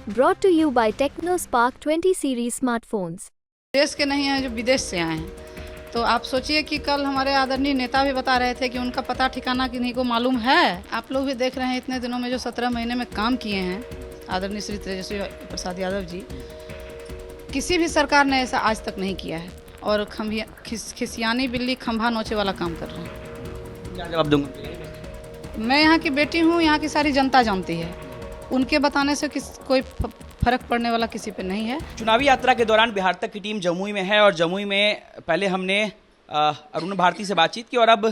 Brought to you by TechnoSpark 20 series smartphones. देश के नहीं हैं जो विदेश से आए हैं। तो आप सोचिए कि कल हमारे आदरणीय नेता भी बता रहे थे कि उनका पता ठिकाना किन्हीं को मालूम है। आप लोग भी देख रहे हैं इतने दिनों में जो 17 महीने में काम किए हैं आदरणीय श्री तेजस्वी प्रसाद यादव जी, किसी भी सरकार ने ऐसा आज तक नहीं किया है। और खिसियानी बिल्ली खंभा नोचे वाला काम कर रहे हैं। क्या जवाब दूंगा? मैं यहाँ की बेटी हूँ, यहाँ की सारी जनता जानती है। उनके बताने से कोई फर्क पड़ने वाला किसी पे नहीं है। चुनावी यात्रा के दौरान बिहार तक की टीम जमुई में है और जमुई में पहले हमने अरुण भारती से बातचीत की और अब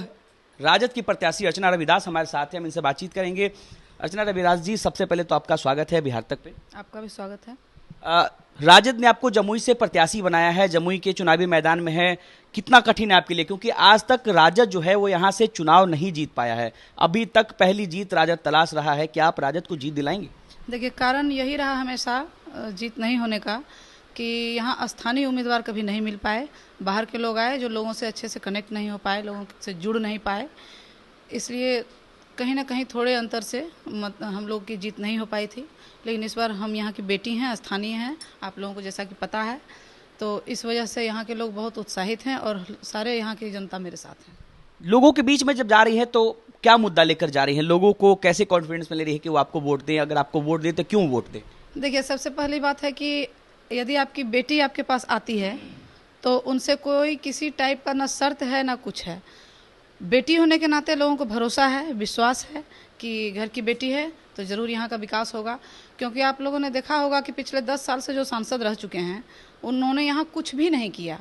राजद की प्रत्याशी अर्चना रविदास हमारे साथ हैं, हम इनसे बातचीत करेंगे। अर्चना रविदास जी, सबसे पहले तो आपका स्वागत है बिहार तक पे। आपका भी स्वागत है। राजद ने आपको जमुई से प्रत्याशी बनाया है, जमुई के चुनावी मैदान में है। कितना कठिन है आपके लिए, क्योंकि आज तक राजद जो है वो यहाँ से चुनाव नहीं जीत पाया है। अभी तक पहली जीत राजद तलाश रहा है, क्या आप राजद को जीत दिलाएंगे? देखिए, कारण यही रहा हमेशा जीत नहीं होने का कि यहाँ स्थानीय उम्मीदवार कभी नहीं मिल पाए। बाहर के लोग आए जो लोगों से अच्छे से कनेक्ट नहीं हो पाए, लोगों से जुड़ नहीं पाए, इसलिए कहीं ना कहीं थोड़े अंतर से हम लोग की जीत नहीं हो पाई थी। लेकिन इस बार हम यहाँ की बेटी हैं, स्थानीय हैं, आप लोगों को जैसा कि पता है, तो इस वजह से यहाँ के लोग बहुत उत्साहित हैं और सारे यहाँ की जनता मेरे साथ हैं। लोगों के बीच में जब जा रही है तो क्या मुद्दा लेकर जा रही है? लोगों को कैसे कॉन्फिडेंस में ले रही है कि वो आपको वोट दें? अगर आपको वोट दें तो क्यों वोट दें? देखिए, सबसे पहली बात है कि यदि आपकी बेटी आपके पास आती है तो उनसे कोई किसी टाइप का ना शर्त है ना कुछ है। बेटी होने के नाते लोगों को भरोसा है, विश्वास है कि घर की बेटी है तो ज़रूर यहाँ का विकास होगा। क्योंकि आप लोगों ने देखा होगा कि पिछले 10 साल से जो सांसद रह चुके हैं उन्होंने यहाँ कुछ भी नहीं किया।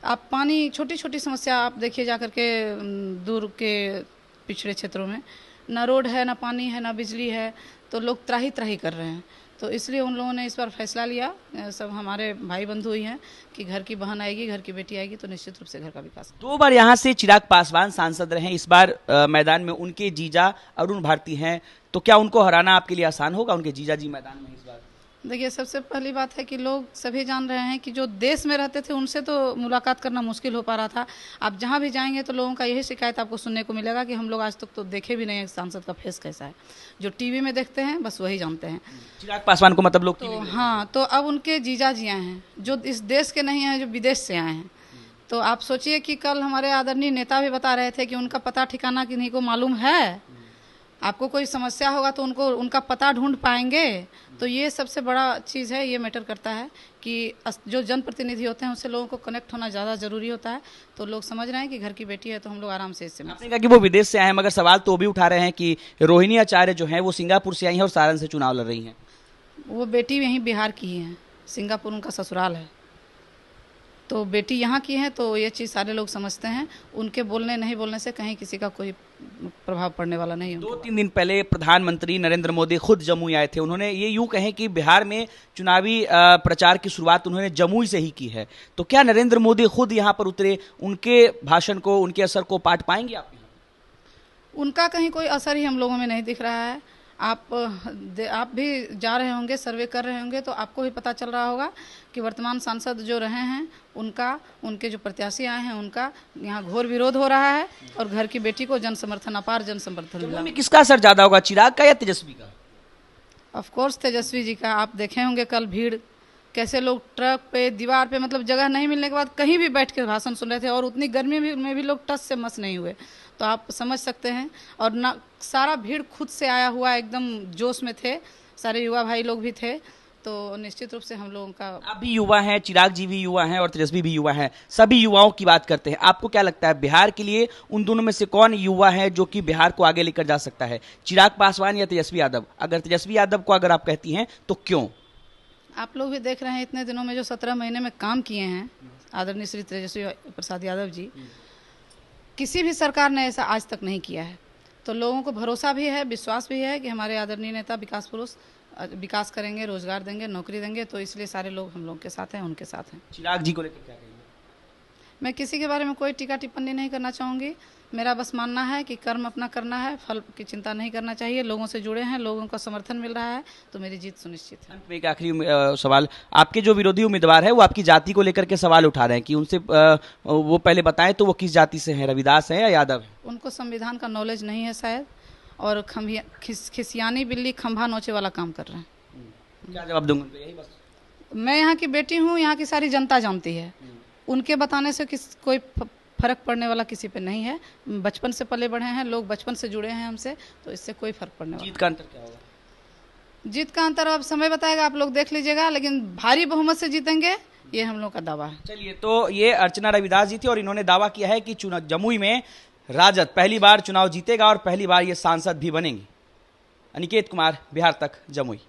आप पानी, छोटी छोटी समस्या आप देखिए जा करके दूर के पिछड़े क्षेत्रों में, ना रोड है, ना पानी है, ना बिजली है, तो लोग त्राही त्राही कर रहे हैं। तो इसलिए उन लोगों ने इस बार फैसला लिया, सब हमारे भाई बंधु ही हैं, कि घर की बहन आएगी, घर की बेटी आएगी तो निश्चित रूप से घर का विकास। 2 बार यहाँ से चिराग पासवान सांसद रहे, इस बार मैदान में उनके जीजा अरुण भारती हैं, तो क्या उनको हराना आपके लिए आसान होगा? उनके जीजा जी मैदान में इस बार। देखिए, सबसे पहली बात है कि लोग सभी जान रहे हैं कि जो देश में रहते थे उनसे तो मुलाकात करना मुश्किल हो पा रहा था। आप जहां भी जाएंगे तो लोगों का यही शिकायत आपको सुनने को मिलेगा कि हम लोग आज तक तो देखे भी नहीं है सांसद का फेस कैसा है। जो टीवी में देखते हैं बस वही जानते हैं। चिराग पासवान को मतलब लोग तो हाँ, तो अब उनके जीजा जी आए हैं जो इस देश के नहीं हैं, जो विदेश से आए हैं। तो आप सोचिए कि कल हमारे आदरणीय नेता भी बता रहे थे कि उनका पता ठिकाना किन्हीं को मालूम है। आपको कोई समस्या होगा तो उनका पता ढूंढ पाएंगे। तो ये सबसे बड़ा चीज़ है, ये मैटर करता है कि जो जनप्रतिनिधि होते हैं उससे लोगों को कनेक्ट होना ज़्यादा ज़रूरी होता है। तो लोग समझ रहे हैं कि घर की बेटी है तो हम लोग आराम से इससे। आपने कहा कि वो विदेश से आए हैं, मगर सवाल तो भी उठा रहे हैं कि रोहिणी आचार्य जो हैं वो सिंगापुर से आई हैं और सारण से चुनाव लड़ रही हैं। वो बेटी यहीं बिहार की ही है, सिंगापुर उनका ससुराल है, तो बेटी यहाँ की है। तो ये चीज़ सारे लोग समझते हैं। उनके बोलने नहीं बोलने से कहीं किसी का कोई प्रभाव पड़ने वाला नहीं है। 2-3 दिन पहले प्रधानमंत्री नरेंद्र मोदी खुद जमुई आए थे। उन्होंने ये यूं कहें कि बिहार में चुनावी प्रचार की शुरुआत उन्होंने जमुई से ही की है। तो क्या नरेंद्र मोदी खुद यहाँ पर उतरे, उनके भाषण को, उनके असर को पाट पाएंगे आप? उनका कहीं कोई असर ही हम लोगों में नहीं दिख रहा है। आप भी जा रहे होंगे, सर्वे कर रहे होंगे, तो आपको भी पता चल रहा होगा कि वर्तमान सांसद जो रहे हैं उनके जो प्रत्याशी आए हैं उनका यहाँ घोर विरोध हो रहा है और घर की बेटी को जन समर्थन, अपार जन समर्थन मिला। किसका असर ज्यादा होगा, चिराग का या तेजस्वी का? ऑफ कोर्स तेजस्वी जी का। आप देखे होंगे कल भीड़, कैसे लोग ट्रक पे, दीवार पे, मतलब जगह नहीं मिलने के बाद कहीं भी बैठ के भाषण सुन रहे थे। और उतनी गर्मी में भी लोग टस से मस नहीं हुए, तो आप समझ सकते हैं। और ना सारा भीड़ खुद से आया हुआ एकदम जोश में थे, सारे युवा भाई लोग भी थे। तो निश्चित रूप से हम लोगों का, आप भी युवा हैं, चिराग जी भी युवा हैं और तेजस्वी भी युवा हैं, सभी युवाओं की बात करते हैं। आपको क्या लगता है बिहार के लिए उन दोनों में से कौन युवा है जो कि बिहार को आगे लेकर जा सकता है, चिराग पासवान या तेजस्वी यादव? अगर तेजस्वी यादव को अगर आप कहती हैं तो क्यों? आप लोग भी देख रहे हैं इतने दिनों में जो 17 महीने में काम किए हैं आदरणीय श्री तेजस्वी प्रसाद यादव जी, किसी भी सरकार ने ऐसा आज तक नहीं किया है। तो लोगों को भरोसा भी है, विश्वास भी है कि हमारे आदरणीय नेता विकास पुरुष विकास करेंगे, रोजगार देंगे, नौकरी देंगे। तो इसलिए सारे लोग हम लोग के साथ हैं, उनके साथ हैं। चिराग जी को लेकर क्या कहेंगे? मैं किसी के बारे में कोई टीका टिप्पणी नहीं करना चाहूँगी। मेरा बस मानना है कि कर्म अपना करना है, फल की चिंता नहीं करना चाहिए। लोगों से जुड़े हैं, लोगों का समर्थन मिल रहा है, तो मेरी जीत सुनिश्चित है। अंत में एक आखिरी सवाल, आपके जो विरोधी उम्मीदवार है वो आपकी जाति को लेकर के सवाल उठा रहे हैं कि उनसे वो पहले बताएं तो वो किस जाति से हैं, रविदास हैं या यादव हैं? उनको संविधान का नॉलेज नहीं है शायद, और खिसियानी बिल्ली खंभा नोचे वाला काम कर रहे हैं। क्या जवाब दूंगा उनको? यही बस। मैं यहाँ की बेटी हूँ, यहाँ की सारी जनता जानती है। उनके बताने से कोई फर्क पड़ने वाला किसी पे नहीं है। बचपन से पले बढ़े हैं लोग, बचपन से जुड़े हैं हमसे, तो इससे कोई फर्क पड़ने वाला। जीत का अंतर क्या होगा? जीत का अंतर अब समय बताएगा, आप लोग देख लीजिएगा, लेकिन भारी बहुमत से जीतेंगे, ये हम लोग का दावा है। चलिए, तो ये अर्चना रविदास जी थी और इन्होंने दावा किया है कि चुनाव जमुई में राजद पहली बार चुनाव जीतेगा और पहली बार ये सांसद भी बनेंगी। अनिकेत कुमार, बिहार तक, जमुई।